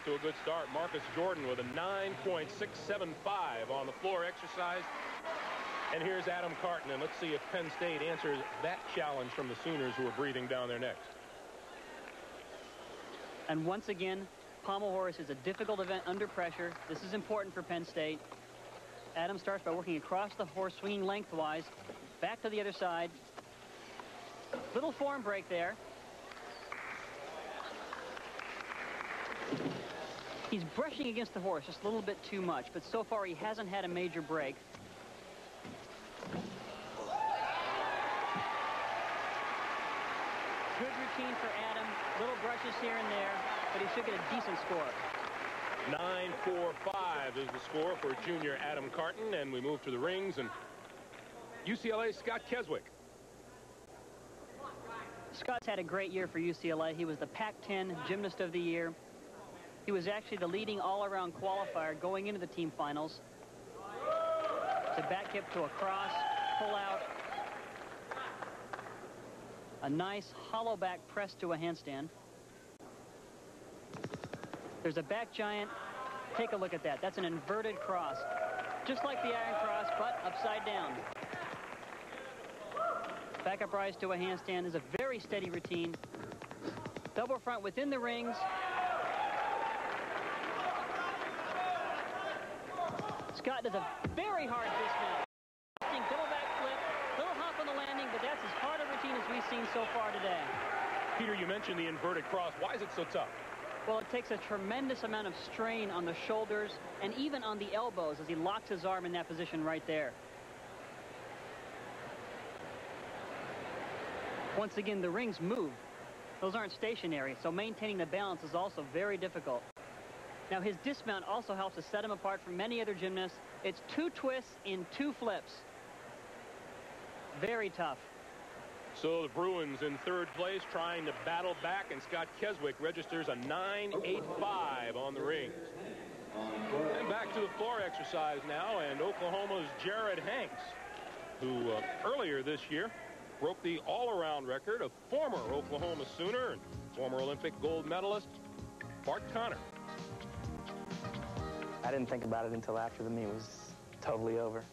to a good start. Marcus Jordan with a 9.675 on the floor exercise. And here's Adam Carton, and let's see if Penn State answers that challenge from the Sooners, who are breathing down their necks. And once again, pommel horse is a difficult event under pressure. This is important for Penn State. Adam starts by working across the horse, swinging lengthwise, back to the other side. Little form break there. He's brushing against the horse just a little bit too much, but so far he hasn't had a major break. Good routine for Adam. Little brushes here and there, but he should get a decent score. 9.45 is the score for junior Adam Carton, and we move to the rings, and UCLA's Scott Keswick. Scott's had a great year for UCLA. He was the Pac-10 Gymnast of the Year. He was actually the leading all-around qualifier going into the team finals. It's a back hip to a cross, pull out. A nice hollow back press to a handstand. There's a back giant. Take a look at that. That's an inverted cross. Just like the iron cross, but upside down. Back up rise to a handstand is a very steady routine. Double front within the rings. Scott does a very hard dismount. Double back flip, little hop on the landing, but that's as hard a routine as we've seen so far today. Peter, you mentioned the inverted cross. Why is it so tough? Well, it takes a tremendous amount of strain on the shoulders and even on the elbows as he locks his arm in that position right there. Once again, the rings move. Those aren't stationary, so maintaining the balance is also very difficult. Now, his dismount also helps to set him apart from many other gymnasts. It's 2 twists in 2 flips. Very tough. So the Bruins in third place trying to battle back, and Scott Keswick registers a 9.85 on the rings. And back to the floor exercise now, and Oklahoma's Jared Hanks, who earlier this year broke the all-around record of former Oklahoma Sooner and former Olympic gold medalist Bart Connor. I didn't think about it until after the meet was totally over.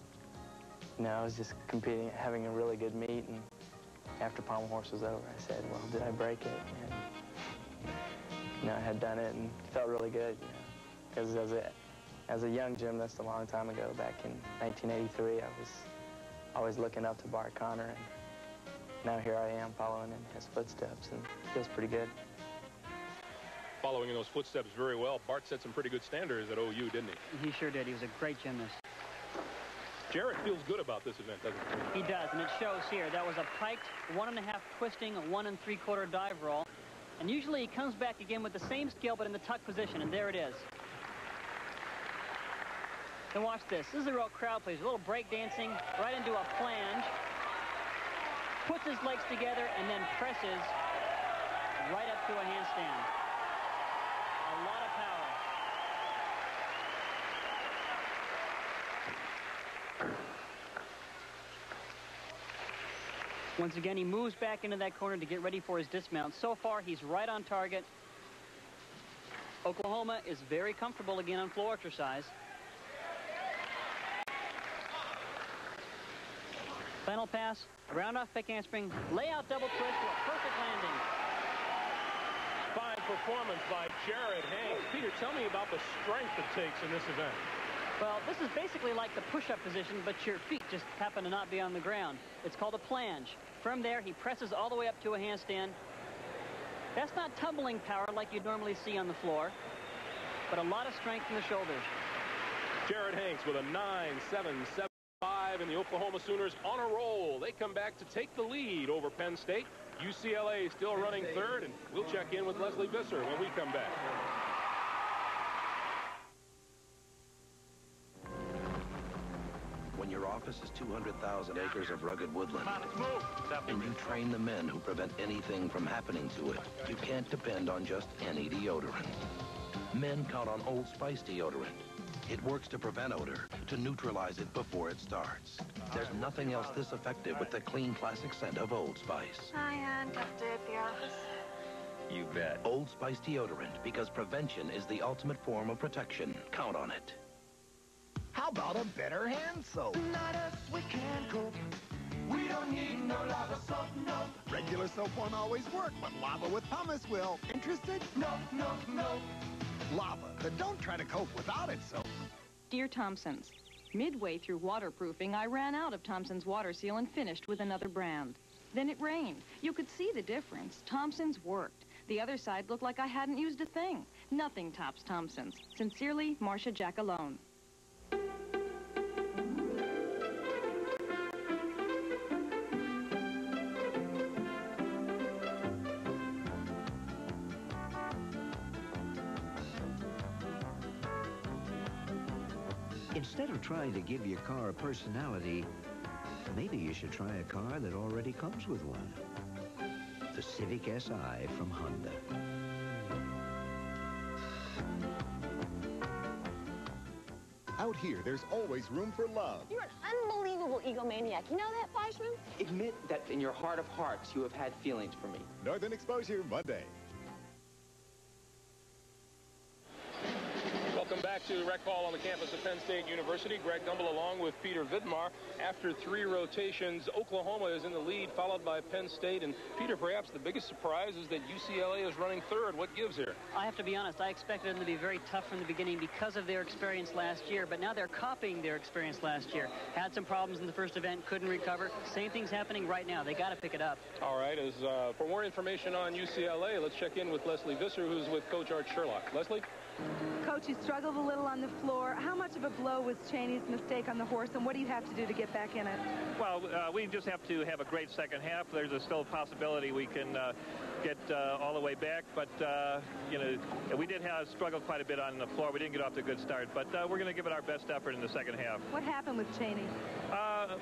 You know, I was just competing, having a really good meet, and after pommel horse was over, I said, well, did I break it? And, you know, I had done it and felt really good, you know, because as a young gymnast a long time ago, back in 1983, I was always looking up to Bart Connor, and now here I am following in his footsteps, and it feels pretty good. Following in those footsteps very well. Bart set some pretty good standards at OU, didn't he? He sure did. He was a great gymnast. Jared feels good about this event, doesn't he? He does, and it shows here. That was a piked 1.5 twisting, a 1 3/4 dive roll. And usually he comes back again with the same skill, but in the tuck position, and there it is. And watch this. This is a real crowd pleaser. A little break dancing right into a flange. Puts his legs together and then presses right up to a handstand. A lot of power. Once again, he moves back into that corner to get ready for his dismount. So far, he's right on target. Oklahoma is very comfortable again on floor exercise. Final pass, round off back handspring, layout double twist to a perfect landing. Fine performance by Jared Hanks. Peter, tell me about the strength it takes in this event. Well, this is basically like the push-up position, but your feet just happen to not be on the ground. It's called a flange. From there, he presses all the way up to a handstand. That's not tumbling power like you'd normally see on the floor, but a lot of strength in the shoulders. Jared Hanks with a 9.775, and the Oklahoma Sooners on a roll. They come back to take the lead over Penn State. UCLA still running third, and we'll check in with Leslie Visser when we come back. When your office is 200,000 acres of rugged woodland, and you train the men who prevent anything from happening to it, you can't depend on just any deodorant. Men count on Old Spice deodorant. It works to prevent odor, to neutralize it before it starts. There's nothing else this effective with the clean classic scent of Old Spice. Hi, Aunt. Update the office. You bet. Old Spice deodorant, because prevention is the ultimate form of protection. Count on it. How about a better hand soap? Not us, we can't cope. We don't need no lava soap, no. Regular soap won't always work, but lava with pumice will. Interested? No, no, no. Lava, but don't try to cope without it soap. Dear Thompsons, midway through waterproofing, I ran out of Thompson's water seal and finished with another brand. Then it rained. You could see the difference. Thompson's worked. The other side looked like I hadn't used a thing. Nothing tops Thompson's. Sincerely, Marcia Jackalone. Instead of trying to give your car a personality, maybe you should try a car that already comes with one. The Civic Si from Honda. Out here, there's always room for love. You're an unbelievable egomaniac. You know that, Fleischman? Admit that in your heart of hearts you have had feelings for me. Northern Exposure, Monday. Welcome back to Rec Ball on the campus of Penn State University. Greg Gumbel along with Peter Vidmar. After 3 rotations, Oklahoma is in the lead, followed by Penn State. And Peter, perhaps the biggest surprise is that UCLA is running third. What gives here? I have to be honest, I expected them to be very tough from the beginning because of their experience last year, but now they're copying their experience last year. Had some problems in the first event, couldn't recover. Same thing's happening right now. They got to pick it up. All right, for more information on UCLA, let's check in with Leslie Visser, who's with Coach Art Sherlock. Leslie? Coach, you struggled a little on the floor. How much of a blow was Cheney's mistake on the horse, and what do you have to do to get back in it? Well, we just have to have a great second half. There's still a possibility we can get all the way back, but you know, we did struggle quite a bit on the floor. We didn't get off to a good start, but we're going to give it our best effort in the second half. What happened with Cheney? I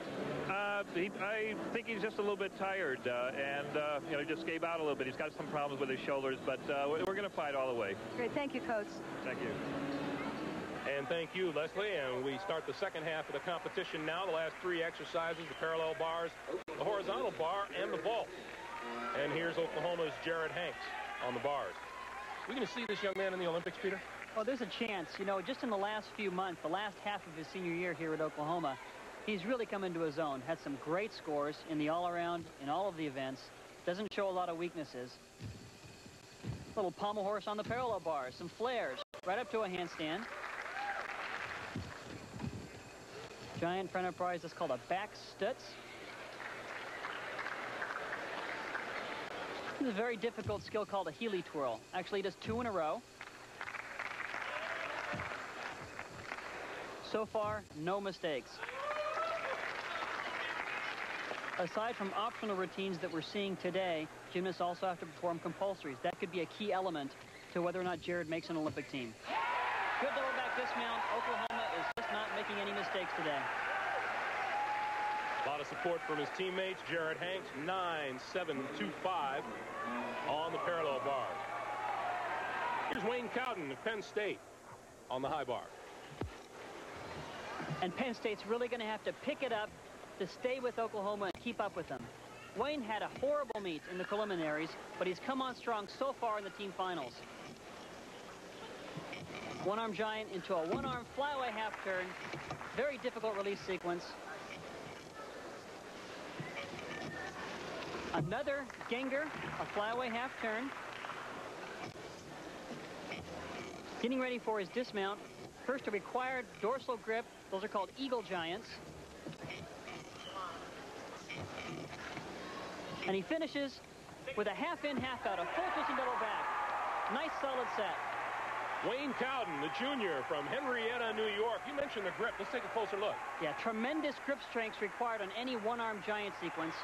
think he's just a little bit tired, and you know, just gave out a little bit. He's got some problems with his shoulders, but we're going to fight all the way. Great, thank you, Coach. Thank you. And thank you, Leslie. And we start the second half of the competition now. The last 3 exercises, the parallel bars, the horizontal bar, and the vault. And here's Oklahoma's Jared Hanks on the bars. We going to see this young man in the Olympics, Peter? Well, there's a chance. You know, just in the last few months, the last half of his senior year here at Oklahoma, he's really come into his own. Had some great scores in the all-around, in all of the events. Doesn't show a lot of weaknesses. Little pommel horse on the parallel bars, some flares, right up to a handstand. Giant front enterprise is called a back stutz. This is a very difficult skill called a Healy twirl. Actually, he does 2 in a row. So far, no mistakes. Aside from optional routines that we're seeing today, gymnasts also have to perform compulsories. That could be a key element to whether or not Jared makes an Olympic team. Good double back dismount. Oklahoma is just not making any mistakes today. A lot of support from his teammates. Jared Hanks, 9.725 on the parallel bar. Here's Wayne Cowden of Penn State on the high bar. And Penn State's really going to have to pick it up to stay with Oklahoma and keep up with them. Wayne had a horrible meet in the preliminaries, but he's come on strong so far in the team finals. One-arm giant into a one-arm flyaway half turn. Very difficult release sequence. Another Genger, a flyaway half turn. Getting ready for his dismount. First, a required dorsal grip. Those are called eagle giants. And he finishes with a half in, half out, a full twisting double back. Nice solid set. Wayne Cowden, the junior from Henrietta, New York. You mentioned the grip. Let's take a closer look. Yeah, tremendous grip strength required on any one-arm giant sequence.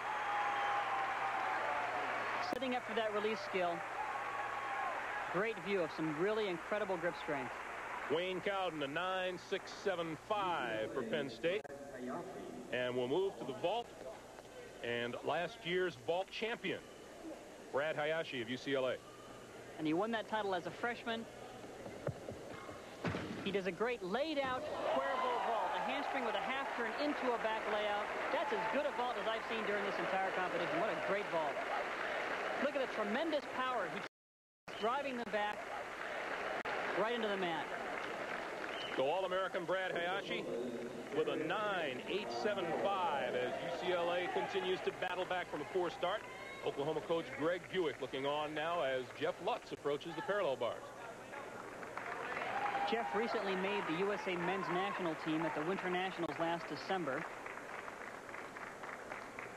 Setting up for that release skill. Great view of some really incredible grip strength. Wayne Cowden, a 9.675 for Penn State. And we'll move to the vault. And last year's vault champion, Brad Hayashi of UCLA. And he won that title as a freshman. He does a great laid-out Cuervo vault, a hamstring with a half turn into a back layout. That's as good a vault as I've seen during this entire competition. What a great vault. Look at the tremendous power he driving them back right into the mat. So All-American Brad Hayashi with a 9.875 as UCLA continues to battle back from a poor start. Oklahoma coach Greg Buick looking on now as Jeff Lutz approaches the parallel bars. Jeff recently made the USA men's national team at the Winter Nationals last December.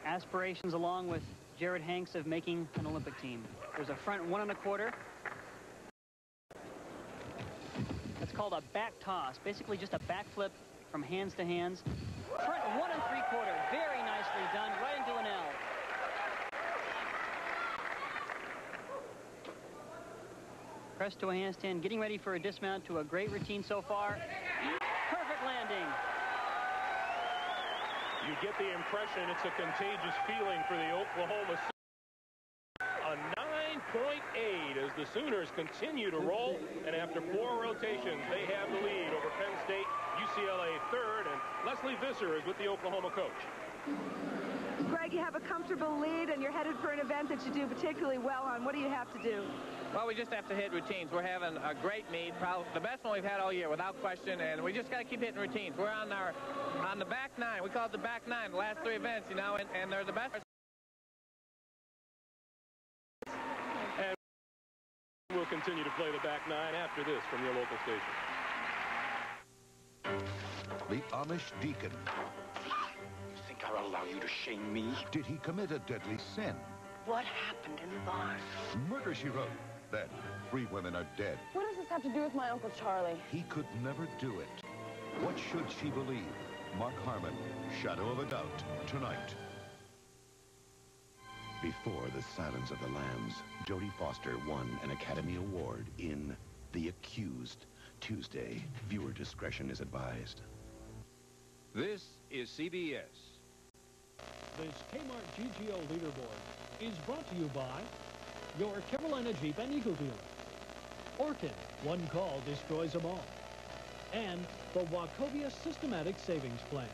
Aspirations along with Jared Hanks of making an Olympic team. There's a front 1 1/4. That's called a back toss. Basically just a backflip from hands to hands. Front 1 3/4. Very nicely done. Right into an L. Press to a handstand. Getting ready for a dismount to a great routine so far. Perfect landing. You get the impression it's a contagious feeling for the Oklahoma Sooners. A 9.8 as the Sooners continue to roll, and after 4 rotations, they have the lead over Penn State, UCLA third, and Leslie Visser is with the Oklahoma coach. Greg, you have a comfortable lead, and you're headed for an event that you do particularly well on. What do you have to do? Well, we just have to hit routines. We're having a great meet, probably the best one we've had all year, without question, and we just got to keep hitting routines. We're on the back 9. We call it the back 9, the last 3 events, you know, and they're the best. And we'll continue to play the back 9 after this from your local station. The Amish deacon. You think I'll allow you to shame me? Did he commit a deadly sin? What happened in the barn? Murder, she wrote. Then, 3 women are dead. What does this have to do with my Uncle Charlie? He could never do it. What should she believe? Mark Harmon, Shadow of a Doubt, tonight. Before the Silence of the Lambs, Jodie Foster won an Academy Award in The Accused. Tuesday, viewer discretion is advised. This is CBS. This Kmart GGO leaderboard is brought to you by your Carolina Jeep and Eagle dealer. Orkin, one call destroys them all. And the Wachovia Systematic Savings Plan.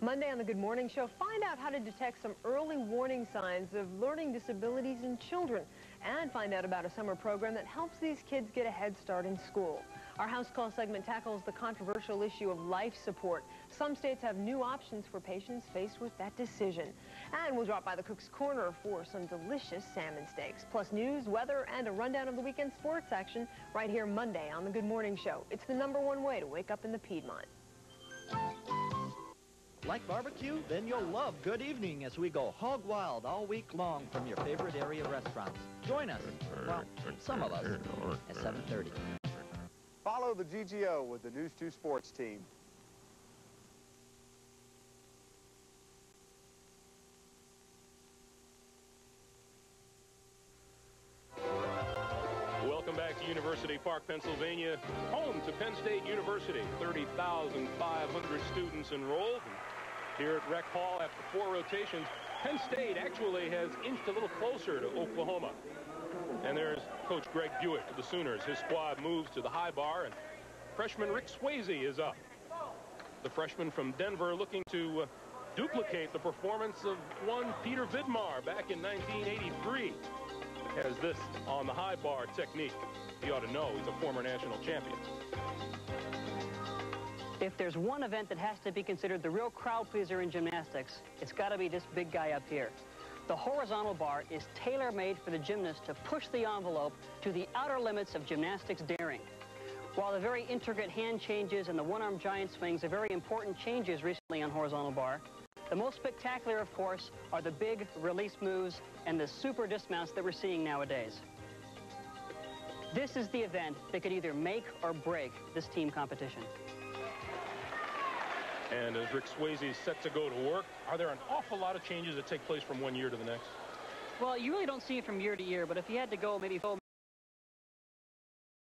Monday on the Good Morning Show, find out how to detect some early warning signs of learning disabilities in children and find out about a summer program that helps these kids get a head start in school. Our House Call segment tackles the controversial issue of life support. Some states have new options for patients faced with that decision. And we'll drop by the Cook's Corner for some delicious salmon steaks. Plus news, weather, and a rundown of the weekend sports action right here Monday on the Good Morning Show. It's the #1 way to wake up in the Piedmont. Like barbecue? Then you'll love Good Evening as we go hog wild all week long from your favorite area restaurants. Join us, well, some of us, at 7:30. Follow the GGO with the News 2 Sports team. Welcome back to University Park, Pennsylvania, home to Penn State University. 30,500 students enrolled. And here at Rec Hall, after 4 rotations, Penn State actually has inched a little closer to Oklahoma. And there's Coach Greg Buick of the Sooners. His squad moves to the high bar, and freshman Rick Swayze is up. The freshman from Denver looking to duplicate the performance of one Peter Vidmar back in 1983. Has this on the high bar technique. He ought to know he's a former national champion. If there's one event that has to be considered the real crowd pleaser in gymnastics, it's got to be this big guy up here. The horizontal bar is tailor-made for the gymnast to push the envelope to the outer limits of gymnastics daring. While the very intricate hand changes and the one-arm giant swings are very important changes recently on horizontal bar, the most spectacular, of course, are the big release moves and the super dismounts that we're seeing nowadays. This is the event that could either make or break this team competition. And as Rick Swayze is set to go to work, are there an awful lot of changes that take place from one year to the next? Well, you really don't see it from year to year, but if you had to go maybe